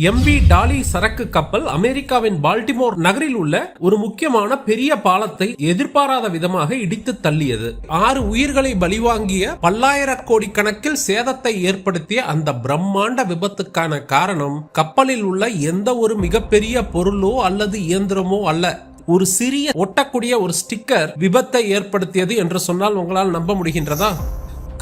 MV tally சரக்கு கப்பல் அமெரிக்காவின் பால்டிமோர் நகரில் உள்ள ஒரு முக்கியமான பெரிய பாலத்தை எதிர்பாராத விதமாக இடித்து தள்ளியது. 6 உயிர்களை பலிவாங்கிய பல்லாயிர கோடி கணக்கில் சேதத்தை ஏற்படுத்திய அந்த பிரம்மாண்ட விபத்துக்கான காரணம் கப்பலில் உள்ள எந்த ஒரு மிகப்பெரிய பொருளோ அல்லது இயந்திரமோ அல்ல. ஒரு சிறிய ஒட்டக்கூடிய ஒரு ஸ்டிக்கர் விபத்தை ஏற்படுத்தியது என்று சொன்னால் உங்களால் நம்ப முடிகின்றதா?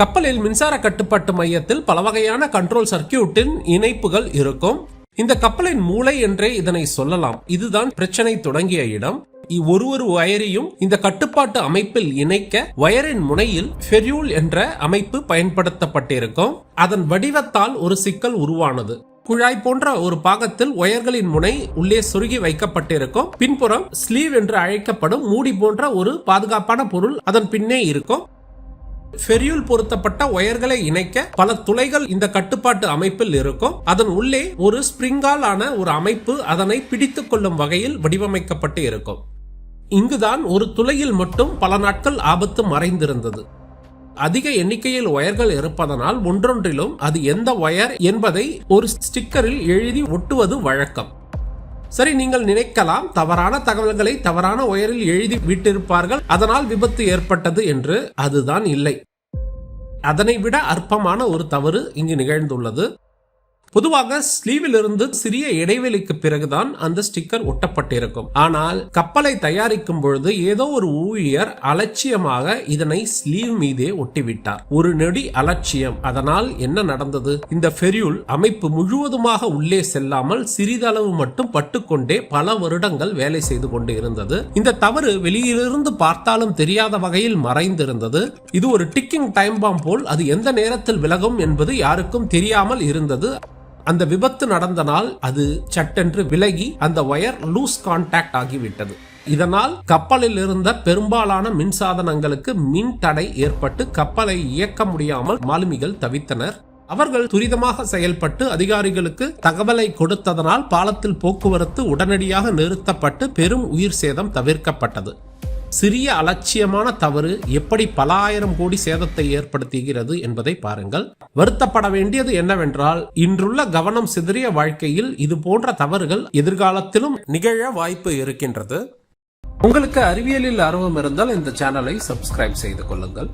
கப்பலில் மின்சார கட்டுப்பாட்டு மையத்தில் பல வகையான கண்ட்ரோல் சர்க்கியூட்டின் இணைப்புகள் இருக்கும். இந்த கப்பலின் மூளை என்றே இதனை சொல்லலாம். இதுதான் பிரச்சனை தொடங்கிய இடம். ஒரு வயரையும் இந்த கட்டுப்பாட்டு அமைப்பில் இணைக்க வயரின் முனையில் ஃபெரியூல் என்ற அமைப்பு பயன்படுத்தப்பட்டிருக்கும். அதன் வடிவத்தால் ஒரு சிக்கல் உருவானது. குழாய் போன்ற ஒரு பாகத்தில் ஒயர்களின் முனை உள்ளே சுருகி வைக்கப்பட்டிருக்கும். பின்புறம் ஸ்லீவ் என்று அழைக்கப்படும் மூடி போன்ற ஒரு பாதுகாப்பான பொருள் அதன் பின்னே இருக்கும். ஃபெரியூல் பொருத்தப்பட்ட ஒயர்களை இணைக்க பல துளைகள் இந்த கட்டுப்பாட்டு அமைப்பில் இருக்கும். அதன் உள்ளே ஒரு ஸ்பிரிங்கால் ஆன ஒரு அமைப்பு அதனை பிடித்துக் கொள்ளும் வகையில் வடிவமைக்கப்பட்டு இருக்கும். இங்குதான் ஒரு துளையில் மட்டும் பல நாட்கள் ஆபத்து மறைந்திருந்தது. அதிக எண்ணிக்கையில் ஒயர்கள் இருப்பதனால் ஒன்றொன்றிலும் அது எந்த ஒயர் என்பதை ஒரு ஸ்டிக்கரில் எழுதி ஒட்டுவது வழக்கம். சரி, நீங்கள் நினைக்கலாம் தவறான தகவல்களை தவறான ஒயரில் எழுதி விட்டிருப்பார்கள், அதனால் விபத்து ஏற்பட்டது என்று. அதுதான் இல்லை. அதனை விட அற்பமான ஒரு தவறு இங்கு நிகழ்ந்துள்ளது. பொதுவாக ஸ்லீவில் இருந்து சிறிய இடைவெளிக்கு பிறகுதான் அந்த ஸ்டிக்கர் ஒட்டப்பட்டிருக்கும். ஆனால் கப்பலை தயாரிக்கும் பொழுது ஏதோ ஒரு ஊழியர் அலட்சியமாக இதனை ஸ்லீவ் மீதே ஒட்டிவிட்டார். ஒரு நொடி அலட்சியம். அதனால் என்ன நடந்தது? இந்த ஃபெரியூல் அமைப்பு முழுவதுமாக உள்ளே செல்லாமல் சிறிதளவு மட்டும் பட்டுக்கொண்டே பல வருடங்கள் வேலை செய்து கொண்டு இருந்தது. இந்த தவறு வெளியிலிருந்து பார்த்தாலும் தெரியாத வகையில் மறைந்திருந்தது. இது ஒரு டிக்கிங் டைம் பாம் போல் அது எந்த நேரத்தில் விலகும் என்பது யாருக்கும் தெரியாமல் இருந்தது. அந்த விபத்து நடந்த நாள் அது சட்டென்று விலகி அந்த ஒயர் லூஸ் கான்டாக்ட் ஆகிவிட்டது. இதனால் கப்பலில் இருந்த பெரும்பாலான மின்சாதனங்களுக்கு மின் தடை ஏற்பட்டு கப்பலை இயக்க முடியாமல் மாலுமிகள் தவித்தனர். அவர்கள் துரிதமாக செயல்பட்டு அதிகாரிகளுக்கு தகவலை கொடுத்ததனால் பாலத்தில் போக்குவரத்து உடனடியாக நிறுத்தப்பட்டு பெரும் உயிர் சேதம் தவிர்க்கப்பட்டது. சிறிய அலட்சியமான தவறு எப்படி பல ஆயிரம் கோடி சேதத்தை ஏற்படுத்துகிறது என்பதை பாருங்கள். வருத்தப்பட வேண்டியது என்னவென்றால் இன்றுள்ள கவனம் சிதறிய வாழ்க்கையில் இது போன்ற தவறுகள் எதிர்காலத்திலும் நிகழ வாய்ப்பு இருக்கின்றது. உங்களுக்கு அறிவியலில் ஆர்வம் இருந்தால் இந்த சேனலை சப்ஸ்கிரைப் செய்து கொள்ளுங்கள்.